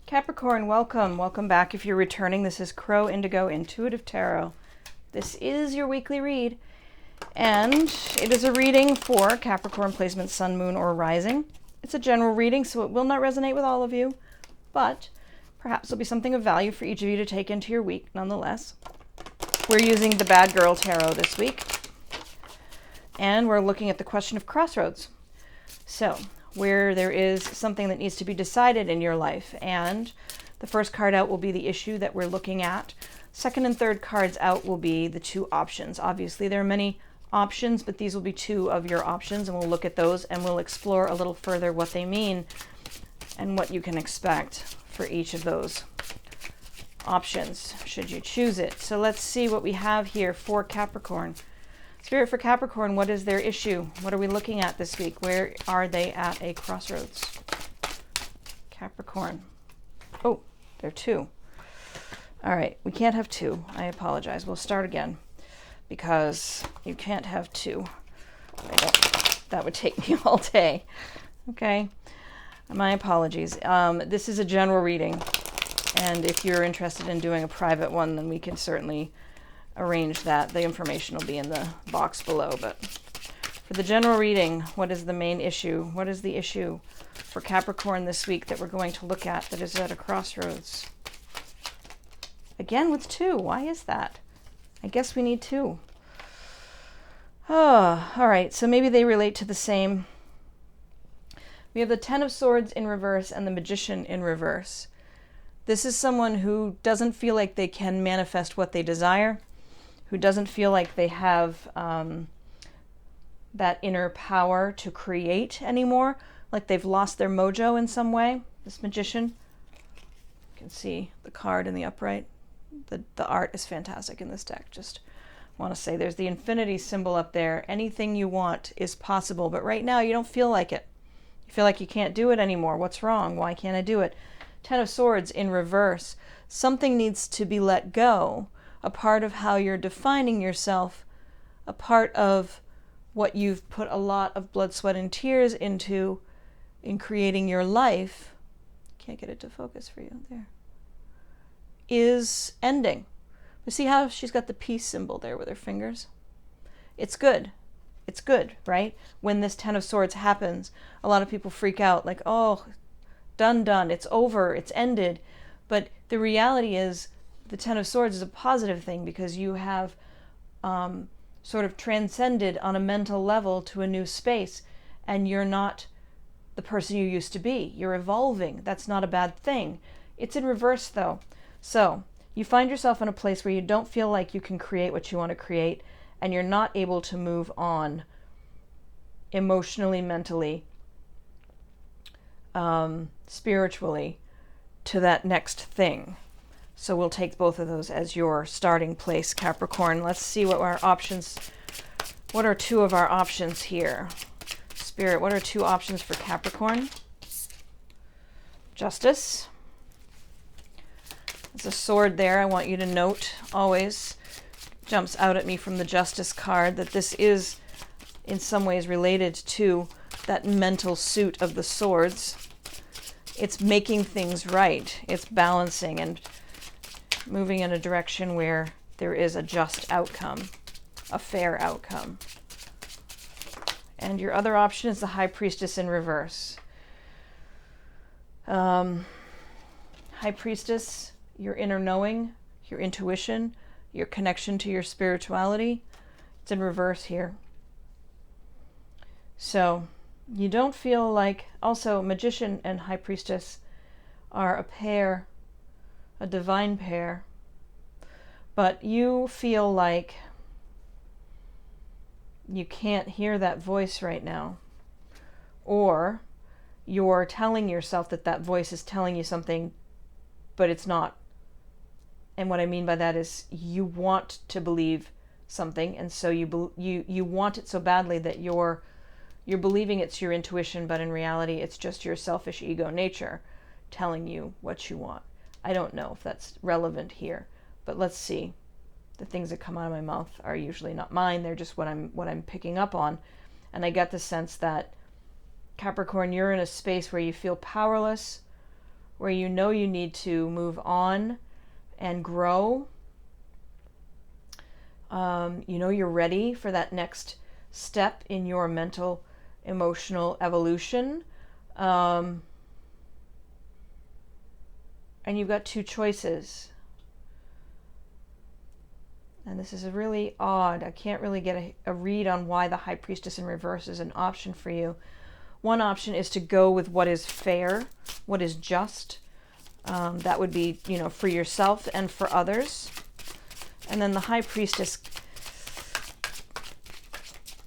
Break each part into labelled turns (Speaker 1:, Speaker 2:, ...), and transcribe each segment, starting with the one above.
Speaker 1: Capricorn, welcome. Welcome back. If you're returning, this is Crow Indigo Intuitive Tarot. This is your weekly read, and it is a reading for Capricorn placement, Sun, Moon, or Rising. It's a general reading, so it will not resonate with all of you, but perhaps there'll be something of value for each of you to take into your week nonetheless. We're using the Bad Girl Tarot this week, and we're looking at the question of crossroads. So, where there is something that needs to be decided in your life. And the first card out will be the issue that we're looking at. Second and third cards out will be the two options. Obviously, there are many options, but these will be two of your options, and we'll look at those and we'll explore a little further what they mean and what you can expect for each of those options, should you choose it. So let's see what we have here for Capricorn. Spirit, for Capricorn, what is their issue? What are we looking at this week? Where are they at a crossroads? Capricorn. Oh, they're two. All right, we can't have two. I apologize. We'll start again because you can't have two. That would take me all day. Okay, my apologies. This is a general reading, and if you're interested in doing a private one, then we can certainly arrange that. The information will be in the box below, but for the general reading, what is the main issue? What is the issue for Capricorn this week that we're going to look at that is at a crossroads? Again with two. Why is that? I guess we need two. Oh, all right. So maybe they relate to the same. We have the Ten of Swords in reverse and the Magician in reverse. This is someone who doesn't feel like they can manifest what they desire, who doesn't feel like they have that inner power to create anymore, like they've lost their mojo in some way. This Magician, you can see the card in the upright. The art is fantastic in this deck. Just want to say there's the infinity symbol up there. Anything you want is possible, but right now you don't feel like it. You feel like you can't do it anymore. What's wrong? Why can't I do it? Ten of Swords in reverse. Something needs to be let go. A part of how you're defining yourself, a part of what you've put a lot of blood, sweat, and tears into in creating your life, can't get it to focus for you there, is ending. You see how she's got the peace symbol there with her fingers? It's good. It's good, right? When this Ten of Swords happens, a lot of people freak out like, oh, done, it's over, it's ended. But the reality is, the Ten of Swords is a positive thing because you have sort of transcended on a mental level to a new space, and you're not the person you used to be. You're evolving. That's not a bad thing. It's in reverse, though. So you find yourself in a place where you don't feel like you can create what you want to create, and you're not able to move on emotionally, mentally, spiritually to that next thing. So we'll take both of those as your starting place, Capricorn. Let's see what our options, what are two of our options here? Spirit, what are two options for Capricorn? Justice. There's a sword there. I want you to note, always jumps out at me from the Justice card, that this is in some ways related to that mental suit of the swords. It's making things right. It's balancing and moving in a direction where there is a just outcome, a fair outcome. And your other option is the High Priestess in reverse. High Priestess, your inner knowing, your intuition, your connection to your spirituality, it's in reverse here. So you don't feel like, also Magician and High Priestess are a pair, a divine pair, but you feel like you can't hear that voice right now, or you're telling yourself that that voice is telling you something, but it's not. And what I mean by that is you want to believe something, and so you want it so badly that you're believing it's your intuition, but in reality it's just your selfish ego nature telling you what you want. I don't know if that's relevant here, but let's see. The things that come out of my mouth are usually not mine. They're just what I'm picking up on. And I get the sense that Capricorn, you're in a space where you feel powerless, where you know you need to move on and grow. You know you're ready for that next step in your mental, emotional evolution. And you've got two choices. And this is really odd. I can't really get a read on why the High Priestess in reverse is an option for you. One option is to go with what is fair, what is just. That would be, you know, for yourself and for others. And then the High Priestess,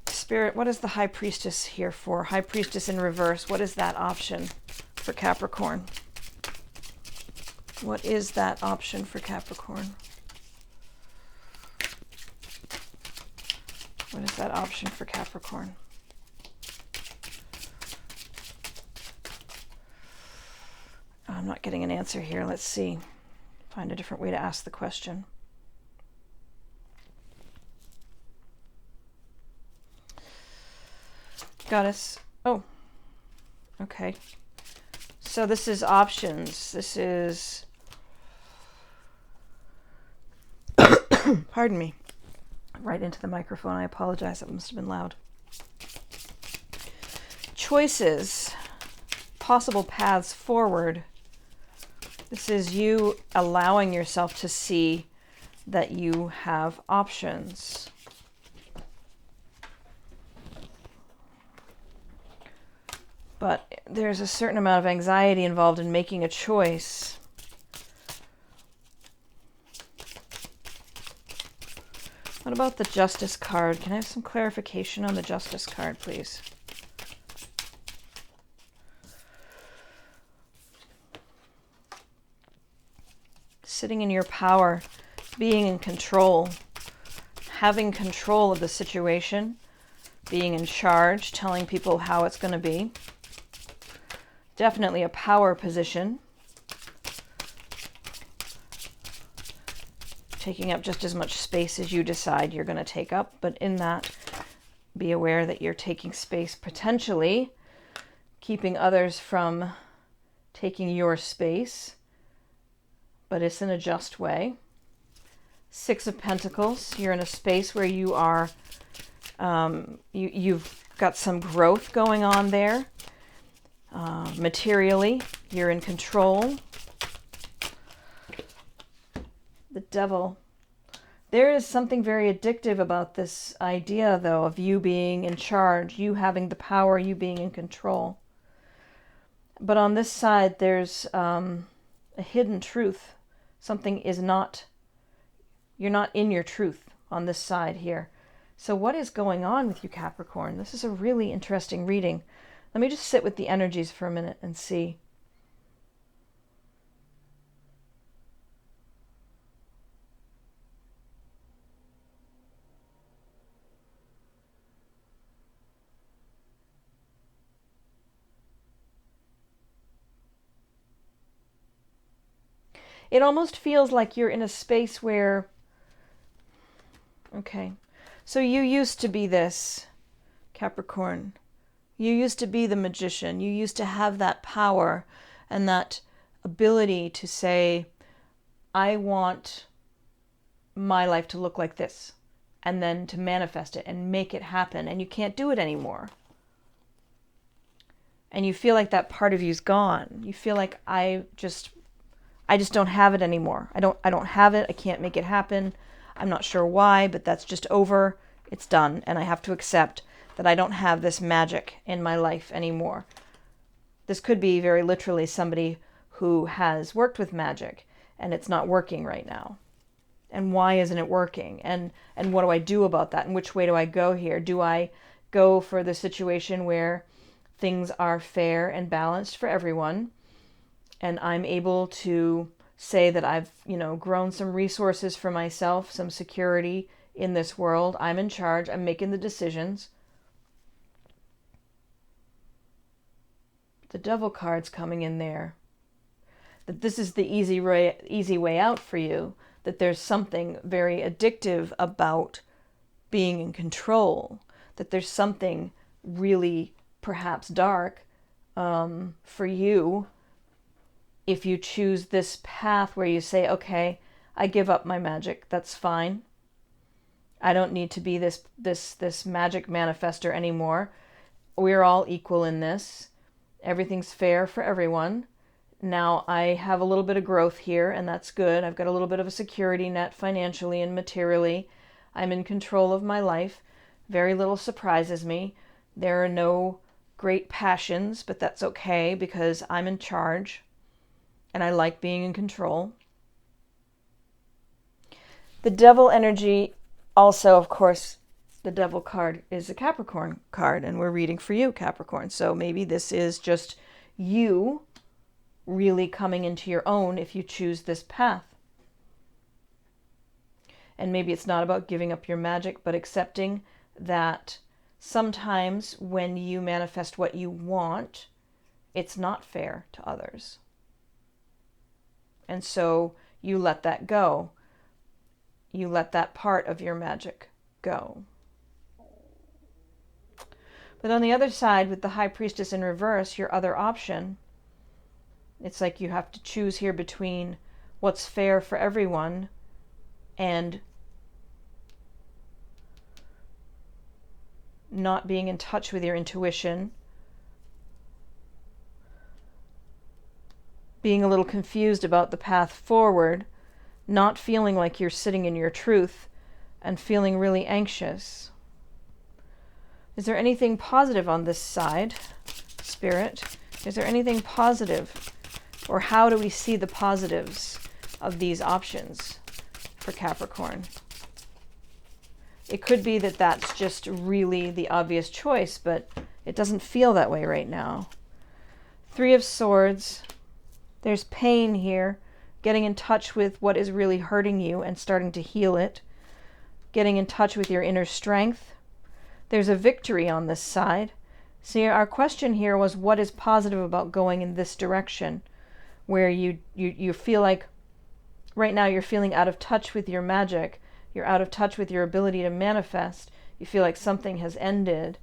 Speaker 1: Spirit, what is the High Priestess here for? High Priestess in reverse, what is that option for Capricorn? What is that option for Capricorn? What is that option for Capricorn? I'm not getting an answer here. Let's see. Find a different way to ask the question. Goddess. Oh, okay. So this is options. This is, pardon me, right into the microphone. I apologize. That must have been loud. Choices, possible paths forward. This is you allowing yourself to see that you have options. But there's a certain amount of anxiety involved in making a choice. What about the Justice card? Can I have some clarification on the Justice card, please? Sitting in your power, being in control, having control of the situation, being in charge, telling people how it's going to be. Definitely a power position. Taking up just as much space as you decide you're going to take up, but in that, be aware that you're taking space potentially, keeping others from taking your space, but it's in a just way. Six of Pentacles, you're in a space where you are, you've got some growth going on there. Materially, you're in control. The Devil. There is something very addictive about this idea, though, of you being in charge, you having the power, you being in control. But on this side, there's a hidden truth. Something is not, you're not in your truth on this side here. So what is going on with you, Capricorn? This is a really interesting reading. Let me just sit with the energies for a minute and see. It almost feels like you're in a space where, okay, so you used to be this, Capricorn. You used to be the magician. You used to have that power and that ability to say, I want my life to look like this, and then to manifest it and make it happen. And you can't do it anymore. And you feel like that part of you's gone. You feel like I just don't have it anymore. I don't have it. I can't make it happen. I'm not sure why, but that's just over. It's done. And I have to accept that I don't have this magic in my life anymore. This could be very literally somebody who has worked with magic and it's not working right now. And why isn't it working? And what do I do about that? And which way do I go here? Do I go for the situation where things are fair and balanced for everyone, and I'm able to say that I've, grown some resources for myself, some security in this world. I'm in charge. I'm making the decisions. The Devil card's coming in there. That this is the easy way out for you. That there's something very addictive about being in control. That there's something really perhaps dark for you if you choose this path where you say, okay, I give up my magic, that's fine. I don't need to be this magic manifester anymore. We're all equal in this. Everything's fair for everyone. Now I have a little bit of growth here, and that's good. I've got a little bit of a security net financially and materially. I'm in control of my life. Very little surprises me. There are no great passions, but that's okay because I'm in charge and I like being in control. The devil energy also, of course, the devil card is a Capricorn card, and we're reading for you, Capricorn. So maybe this is just you really coming into your own if you choose this path. And maybe it's not about giving up your magic, but accepting that sometimes when you manifest what you want, it's not fair to others. And so you let that go. You let that part of your magic go. But on the other side, with the High Priestess in reverse, your other option, it's like you have to choose here between what's fair for everyone and not being in touch with your intuition, being a little confused about the path forward, not feeling like you're sitting in your truth, and feeling really anxious. Is there anything positive on this side, Spirit? Is there anything positive? Or how do we see the positives of these options for Capricorn? It could be that that's just really the obvious choice, but it doesn't feel that way right now. Three of Swords. There's pain here. Getting in touch with what is really hurting you and starting to heal it. Getting in touch with your inner strength. There's a victory on this side. See, our question here was, what is positive about going in this direction? Where you feel like right now you're feeling out of touch with your magic. You're out of touch with your ability to manifest. You feel like something has ended.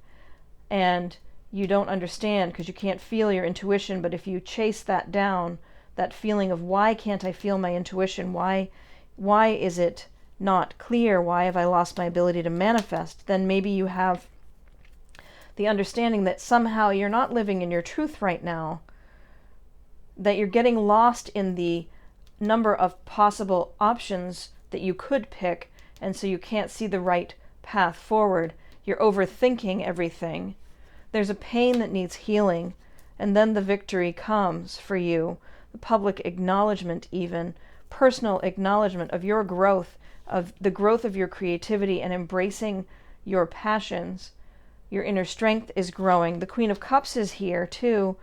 Speaker 1: And you don't understand because you can't feel your intuition. But if you chase that down, that feeling of why can't I feel my intuition? Why is it not clear? Why have I lost my ability to manifest? Then maybe you have the understanding that somehow you're not living in your truth right now, that you're getting lost in the number of possible options that you could pick, and so you can't see the right path forward. You're overthinking everything. There's a pain that needs healing, and then the victory comes for you. The public acknowledgement, even personal acknowledgement of your growth, of the growth of your creativity and embracing your passions. Your inner strength is growing. The Queen of Cups is here too.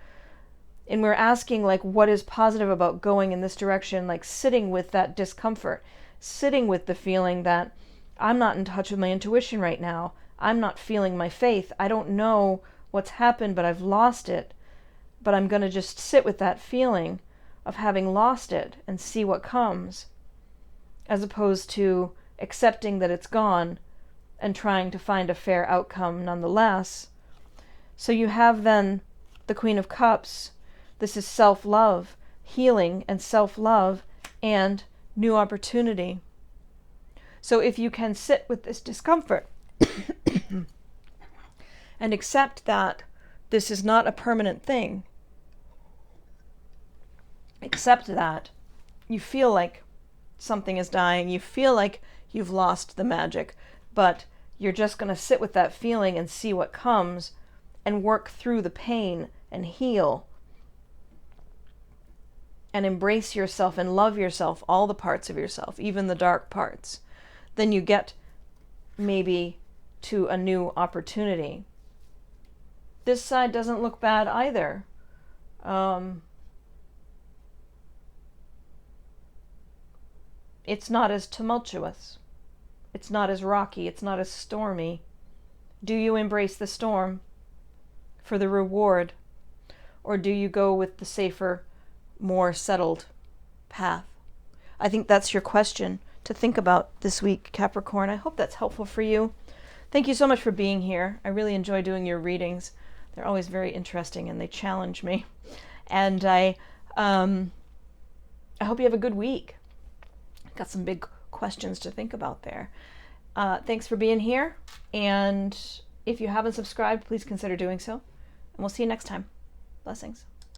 Speaker 1: And we're asking, like, what is positive about going in this direction? Like sitting with that discomfort, sitting with the feeling that I'm not in touch with my intuition right now. I'm not feeling my faith. I don't know what's happened, but I've lost it. But I'm going to just sit with that feeling of having lost it and see what comes, as opposed to accepting that it's gone and trying to find a fair outcome nonetheless. So you have then the Queen of Cups. This is self-love, healing and self-love and new opportunity. So if you can sit with this discomfort and accept that this is not a permanent thing, accept that you feel like something is dying, you feel like you've lost the magic, but you're just going to sit with that feeling and see what comes and work through the pain and heal and embrace yourself and love yourself, all the parts of yourself, even the dark parts. Then you get maybe to a new opportunity. This side doesn't look bad either. It's not as tumultuous. It's not as rocky. It's not as stormy. Do you embrace the storm for the reward? Or do you go with the safer, more settled path? I think that's your question to think about this week, Capricorn. I hope that's helpful for you. Thank you so much for being here. I really enjoy doing your readings. They're always very interesting and they challenge me. And I I hope you have a good week. Got some big questions to think about there. Thanks for being here. And if you haven't subscribed, please consider doing so. And we'll see you next time. Blessings.